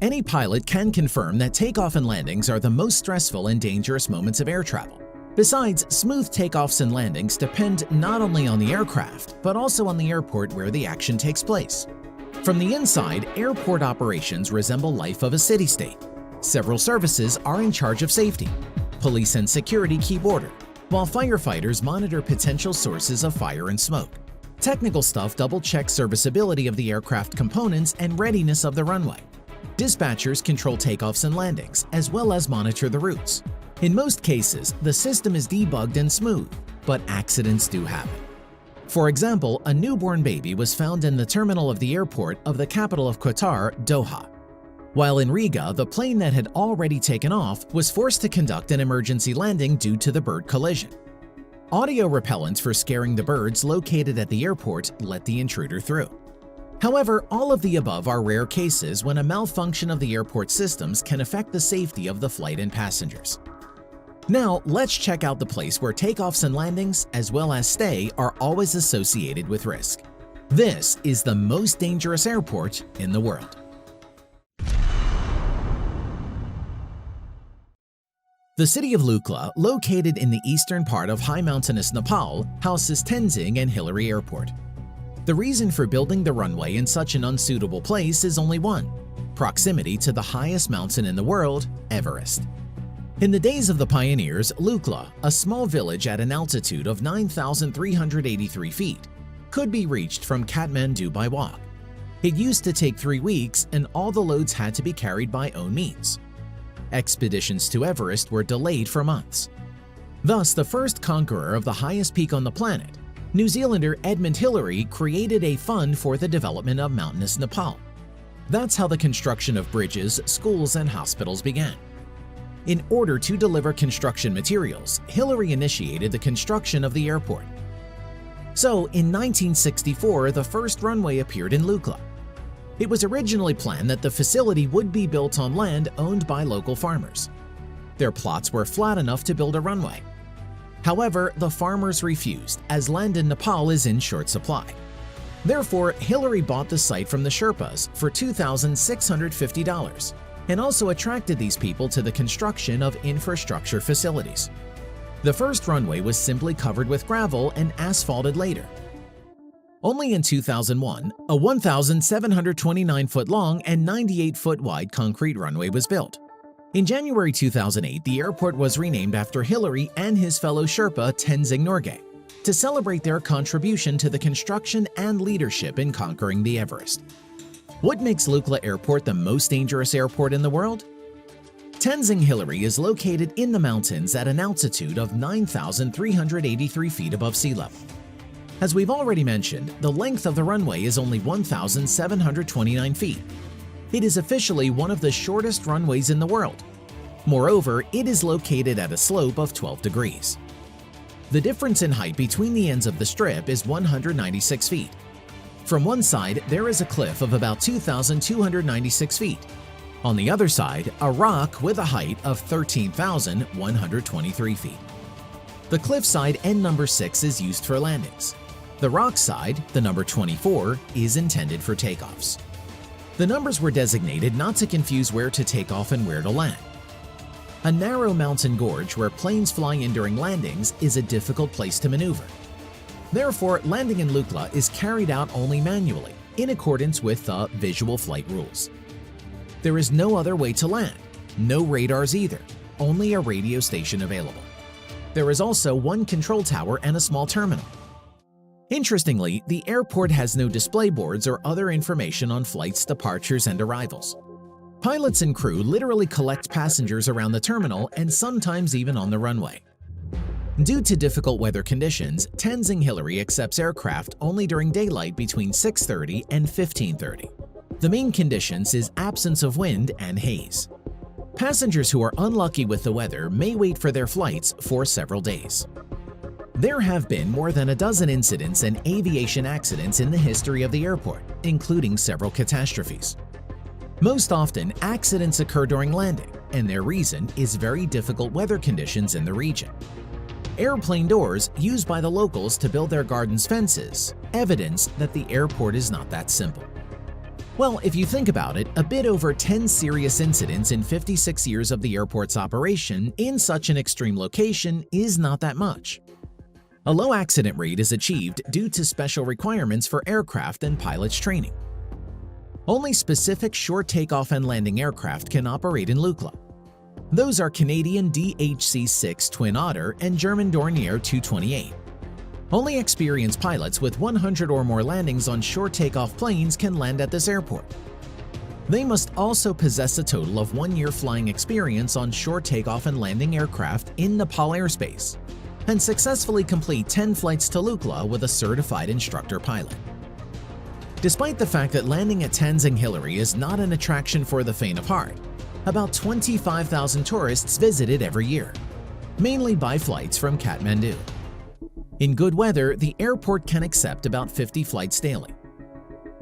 Any pilot can confirm that takeoff and landings are the most stressful and dangerous moments of air travel. Besides, smooth takeoffs and landings depend not only on the aircraft, but also on the airport where the action takes place. From the inside, airport operations resemble life of a city-state. Several services are in charge of safety. Police and security keep order, while firefighters monitor potential sources of fire and smoke. Technical staff double-check serviceability of the aircraft components and readiness of the runway. Dispatchers control takeoffs and landings, as well as monitor the routes. In most cases, the system is debugged and smooth, but accidents do happen. For example, a newborn baby was found in the terminal of the airport of the capital of Qatar, Doha. While in Riga, the plane that had already taken off was forced to conduct an emergency landing due to the bird collision. Audio repellents for scaring the birds located at the airport let the intruder through. However, all of the above are rare cases when a malfunction of the airport systems can affect the safety of the flight and passengers. Now, let's check out the place where takeoffs and landings, as well as stay, are always associated with risk. This is the most dangerous airport in the world. The city of Lukla, located in the eastern part of high mountainous Nepal, houses Tenzing-Hillary Airport. The reason for building the runway in such an unsuitable place is only one: proximity to the highest mountain in the world, Everest. In the days of the pioneers, Lukla, a small village at an altitude of 9,383 feet, could be reached from Kathmandu by walk. It used to take 3 weeks, and all the loads had to be carried by own means. Expeditions to Everest were delayed for months. Thus, the first conqueror of the highest peak on the planet, New Zealander Tenzing-Hillary, created a fund for the development of mountainous Nepal. That's how the construction of bridges, schools, and hospitals began. In order to deliver construction materials, Hillary initiated the construction of the airport. So, in 1964, the first runway appeared in Lukla. It was originally planned that the facility would be built on land owned by local farmers. Their plots were flat enough to build a runway. However, the farmers refused, as land in Nepal is in short supply. Therefore, Hillary bought the site from the Sherpas for $2,650 and also attracted these people to the construction of infrastructure facilities. The first runway was simply covered with gravel and asphalted later. Only in 2001, a 1,729-foot long and 98-foot wide concrete runway was built. In January 2008, the airport was renamed after Hillary and his fellow Sherpa Tenzing-Norgay to celebrate their contribution to the construction and leadership in conquering the Everest. What makes Lukla Airport the most dangerous airport in the world? Tenzing-Hillary is located in the mountains at an altitude of 9,383 feet above sea level. As we've already mentioned, the length of the runway is only 1,729 feet. It is officially one of the shortest runways in the world. Moreover, it is located at a slope of 12 degrees. The difference in height between the ends of the strip is 196 feet. From one side, there is a cliff of about 2,296 feet. On the other side, a rock with a height of 13,123 feet. The cliff side end number 6 is used for landings. The rock side, the number 24, is intended for takeoffs. The numbers were designated not to confuse where to take off and where to land. A narrow mountain gorge where planes fly in during landings is a difficult place to maneuver. Therefore, landing in Lukla is carried out only manually, in accordance with the visual flight rules. There is no other way to land, no radars either, only a radio station available. There is also one control tower and a small terminal. Interestingly, the airport has no display boards or other information on flights, departures, and arrivals. Pilots and crew literally collect passengers around the terminal and sometimes even on the runway. Due to difficult weather conditions, Tenzing-Hillary accepts aircraft only during daylight between 6:30 and 15:30. The main conditions is absence of wind and haze. Passengers who are unlucky with the weather may wait for their flights for several days. There have been more than a dozen incidents and aviation accidents in the history of the airport, including several catastrophes. Most often, accidents occur during landing, and their reason is very difficult weather conditions in the region. Airplane doors used by the locals to build their gardens' fences evidence that the airport is not that simple. Well, if you think about it, a bit over 10 serious incidents in 56 years of the airport's operation in such an extreme location is not that much. A low accident rate is achieved due to special requirements for aircraft and pilots training. Only specific short takeoff and landing aircraft can operate in Lukla. Those are Canadian DHC-6 Twin Otter and German Dornier 228. Only experienced pilots with 100 or more landings on short takeoff planes can land at this airport. They must also possess a total of 1 year flying experience on short takeoff and landing aircraft in Nepal airspace, and successfully complete 10 flights to Lukla with a certified instructor pilot. Despite the fact that landing at Tenzing-Hillary is not an attraction for the faint of heart, about 25,000 tourists visit it every year, mainly by flights from Kathmandu. In good weather, the airport can accept about 50 flights daily.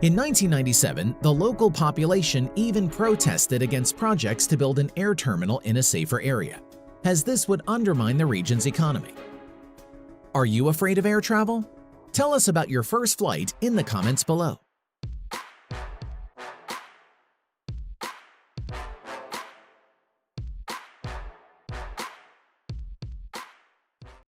In 1997, the local population even protested against projects to build an air terminal in a safer area, as this would undermine the region's economy. Are you afraid of air travel? Tell us about your first flight in the comments below.